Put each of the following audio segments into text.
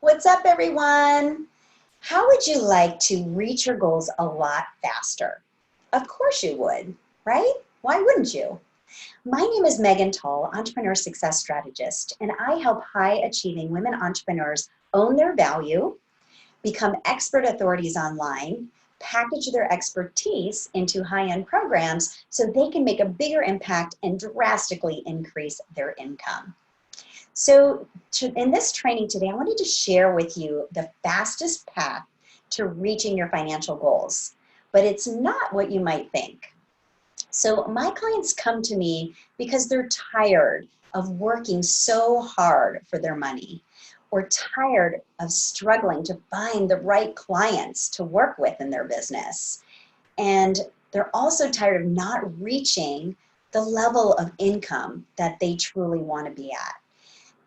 What's up, everyone? How would you like to reach your goals a lot faster? Of course you would, right? Why wouldn't you? My name is Megan Tull, Entrepreneur Success Strategist, and I help high-achieving women entrepreneurs own their value, become expert authorities online, package their expertise into high-end programs so they can make a bigger impact and drastically increase their income. So in this training today, I wanted to share with you the fastest path to reaching your financial goals, but it's not what you might think. So my clients come to me because they're tired of working so hard for their money, or tired of struggling to find the right clients to work with in their business. And they're also tired of not reaching the level of income that they truly want to be at.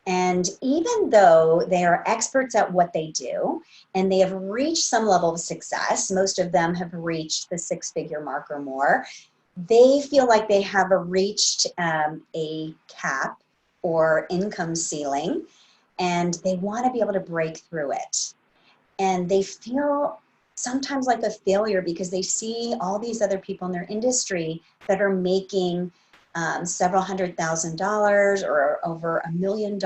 And even though they are experts at what they do and they have reached some level of success, most of them have reached the six-figure mark or more, they feel like they have reached a cap or income ceiling, and they want to be able to break through it. And they feel sometimes like a failure because they see all these other people in their industry that are making several $100,000 or over $1 million,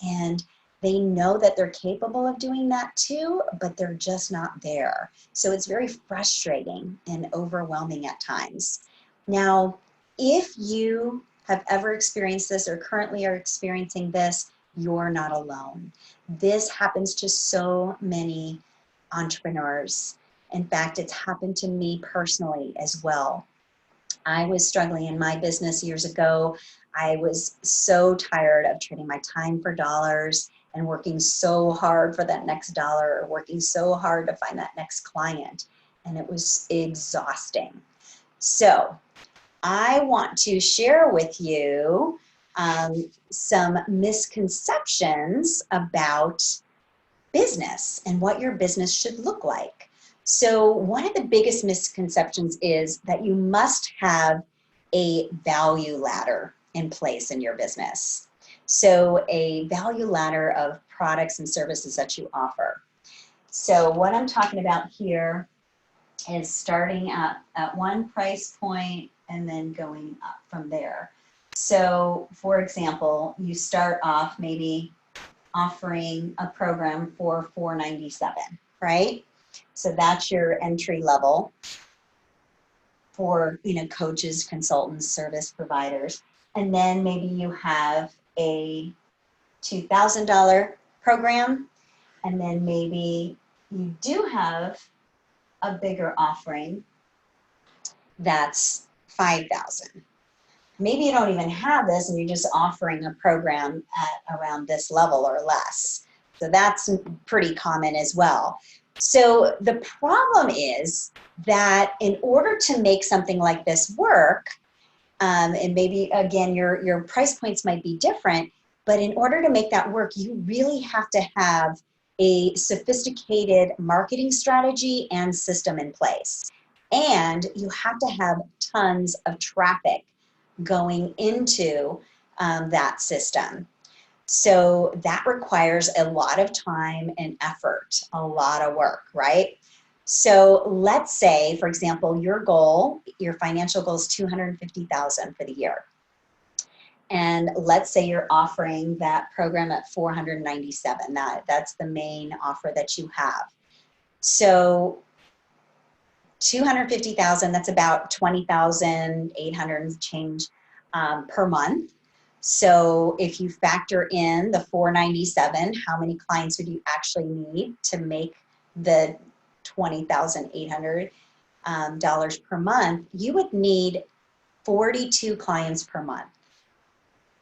and they know that they're capable of doing that too, but they're just not there. So it's very frustrating and overwhelming at times. Now, if you have ever experienced this or currently are experiencing this, you're not alone. This happens to so many entrepreneurs. In fact, it's happened to me personally as well. I was struggling in my business years ago. I was so tired of trading my time for dollars and working so hard for that next dollar, or working so hard to find that next client. And it was exhausting. So I want to share with you some misconceptions about business and what your business should look like. So one of the biggest misconceptions is that you must have a value ladder in place in your business. So a value ladder of products and services that you offer. So what I'm talking about here is starting at one price point and then going up from there. So for example, you start off maybe offering a program for $497, right? So that's your entry level for, coaches, consultants, service providers. And then maybe you have a $2,000 program, and then maybe you do have a bigger offering that's $5,000. Maybe you don't even have this and you're just offering a program at around this level or less. So that's pretty common as well. So the problem is that in order to make something like this work, and maybe again your price points might be different, but in order to make that work, you really have to have a sophisticated marketing strategy and system in place. And you have to have tons of traffic going into that system. So that requires a lot of time and effort, a lot of work, right? So let's say, for example, your financial goal is $250,000 for the year. And let's say you're offering that program at $497. That's the main offer that you have. So 250,000, that's about 20,800 and change per month. So if you factor in the 497, how many clients would you actually need to make the $20,800 dollars per month? You would need 42 clients per month.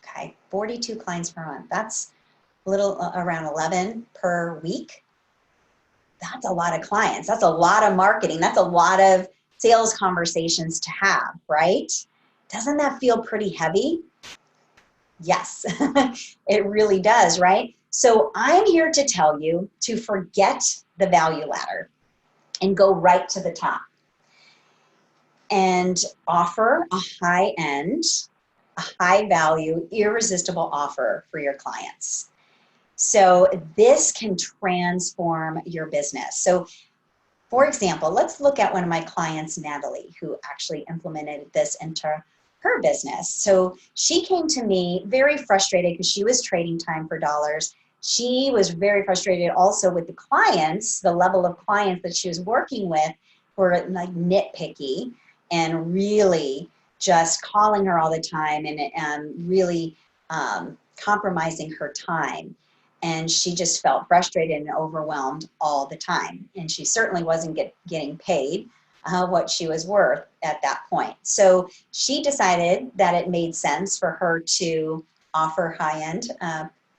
Okay, 42 clients per month. That's a little around 11 per week. That's a lot of clients. That's a lot of marketing. That's a lot of sales conversations to have, right? Doesn't that feel pretty heavy? Yes, it really does, right? So I'm here to tell you to forget the value ladder and go right to the top and offer a high end, a high value, irresistible offer for your clients. So this can transform your business. So for example, let's look at one of my clients, Natalie, who actually implemented this into her business. So she came to me very frustrated because she was trading time for dollars. She was very frustrated also with the clients, the level of clients that she was working with were like nitpicky and really just calling her all the time and really compromising her time. And she just felt frustrated and overwhelmed all the time. And she certainly wasn't getting paid what she was worth at that point. So she decided that it made sense for her to offer high-end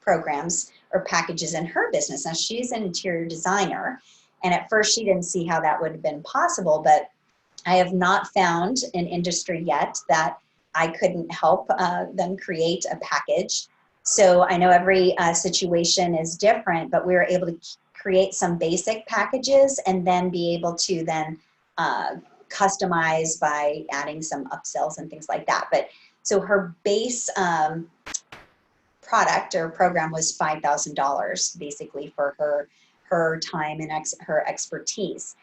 programs or packages in her business. Now she's an interior designer, and at first she didn't see how that would have been possible, but I have not found an industry yet that I couldn't help them create a package. So I know every situation is different, but we were able to create some basic packages and then be able to then customize by adding some upsells and things like that. But so her base product or program was $5,000 basically for her time and her expertise.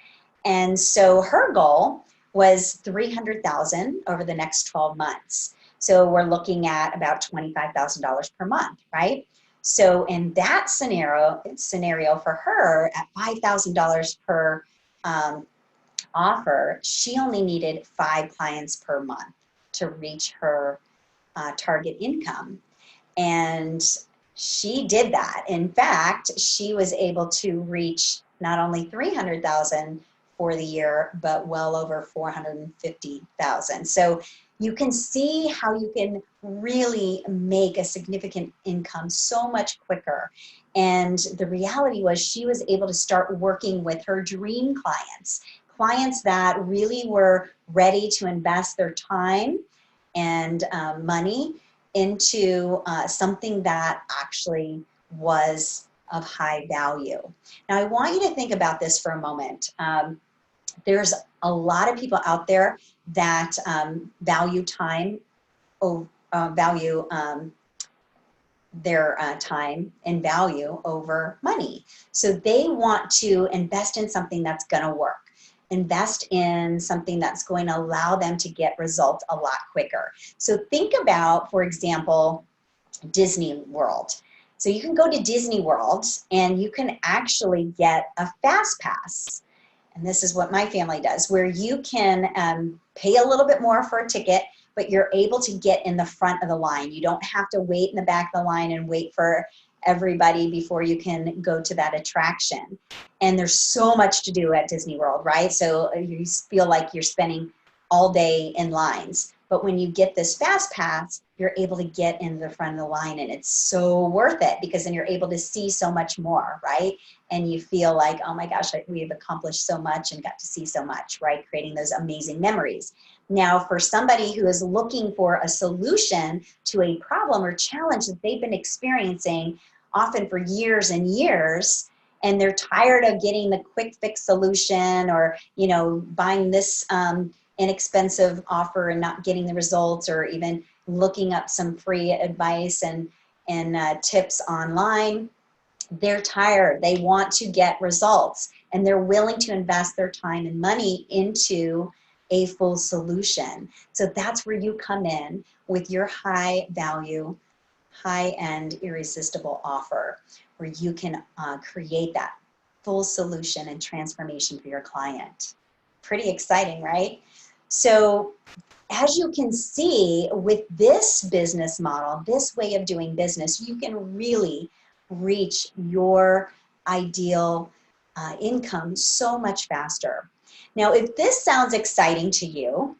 And so her goal was 300,000 over the next 12 months. So we're looking at about $25,000 per month, right? So in that scenario for her at $5,000 per offer, she only needed 5 clients per month to reach her target income. And she did that. In fact, she was able to reach not only 300,000 for the year, but well over 450,000. So you can see how you can really make a significant income so much quicker. And the reality was she was able to start working with her dream clients, clients that really were ready to invest their time and money into something that actually was of high value. Now, I want you to think about this for a moment. There's a lot of people out there that value time, value their time and value over money. So they want to invest in something that's going to work. Invest in something that's going to allow them to get results a lot quicker. So think about, for example, Disney World. So you can go to Disney World and you can actually get a fast pass. And this is what my family does, where you can pay a little bit more for a ticket, but you're able to get in the front of the line. You don't have to wait in the back of the line and wait for everybody before you can go to that attraction. And there's so much to do at Disney World, right? So you feel like you're spending all day in lines. But when you get this fast pass, you're able to get into the front of the line, and it's so worth it because then you're able to see so much more, right? And you feel like, oh my gosh, we've accomplished so much and got to see so much, right? Creating those amazing memories. Now, for somebody who is looking for a solution to a problem or challenge that they've been experiencing often for years and years, and they're tired of getting the quick fix solution or, you know, buying this inexpensive offer and not getting the results, or even looking up some free advice and tips online. They're tired. They want to get results, and they're willing to invest their time and money into a full solution. So that's where you come in with your high value, high-end, irresistible offer, where you can create that full solution and transformation for your client. Pretty exciting, right? So as you can see, with this business model, this way of doing business, you can really reach your ideal income so much faster. Now, if this sounds exciting to you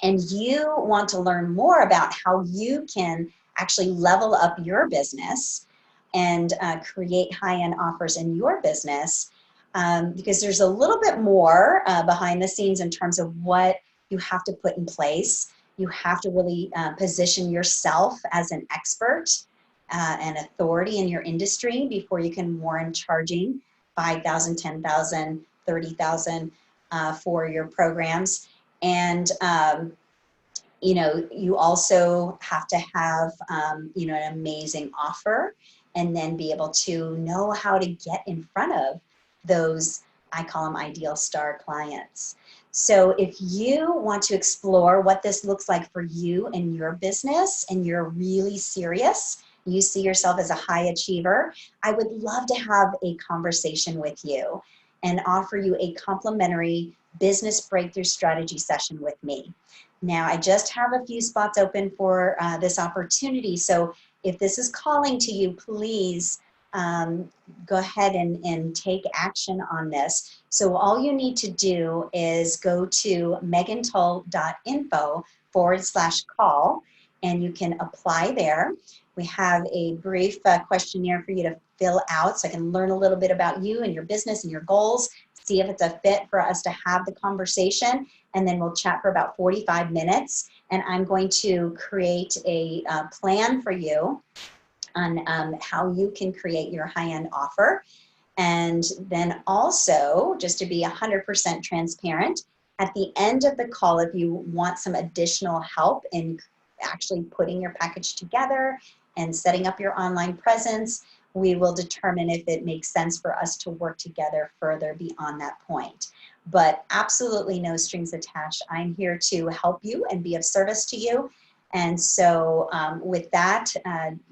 and you want to learn more about how you can actually level up your business and create high-end offers in your business, because there's a little bit more behind the scenes in terms of what you have to put in place. You have to really position yourself as an expert and authority in your industry before you can warrant charging $5,000, $10,000, $30,000 for your programs. And you know, you also have to have you know, an amazing offer and then be able to know how to get in front of those, I call them ideal star clients. So if you want to explore what this looks like for you and your business, and you're really serious, you see yourself as a high achiever, I would love to have a conversation with you and offer you a complimentary business breakthrough strategy session with me. Now, I just have a few spots open for this opportunity. So if this is calling to you, please go ahead and take action on this. So all you need to do is go to megantull.info/call, and you can apply there. We have a brief questionnaire for you to fill out so I can learn a little bit about you and your business and your goals, see if it's a fit for us to have the conversation, and then we'll chat for about 45 minutes. And I'm going to create a plan for you on how you can create your high-end offer. And then also, just to be 100% transparent, at the end of the call, if you want some additional help in actually putting your package together and setting up your online presence, we will determine if it makes sense for us to work together further beyond that point. But absolutely no strings attached. I'm here to help you and be of service to you. And so with that,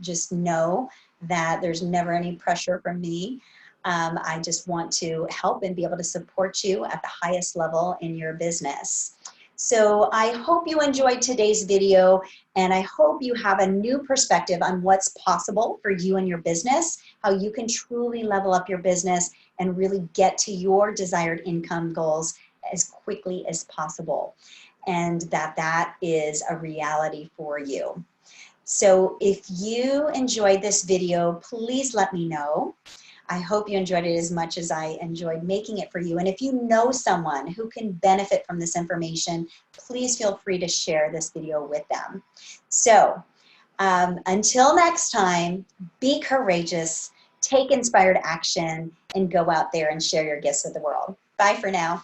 just know that there's never any pressure from me. I just want to help and be able to support you at the highest level in your business. So I hope you enjoyed today's video, and I hope you have a new perspective on what's possible for you and your business, how you can truly level up your business and really get to your desired income goals as quickly as possible, and that is a reality for you. So if you enjoyed this video, please let me know. I hope you enjoyed it as much as I enjoyed making it for you. And if you know someone who can benefit from this information, please feel free to share this video with them. So until next time, be courageous, take inspired action, and go out there and share your gifts with the world. Bye for now.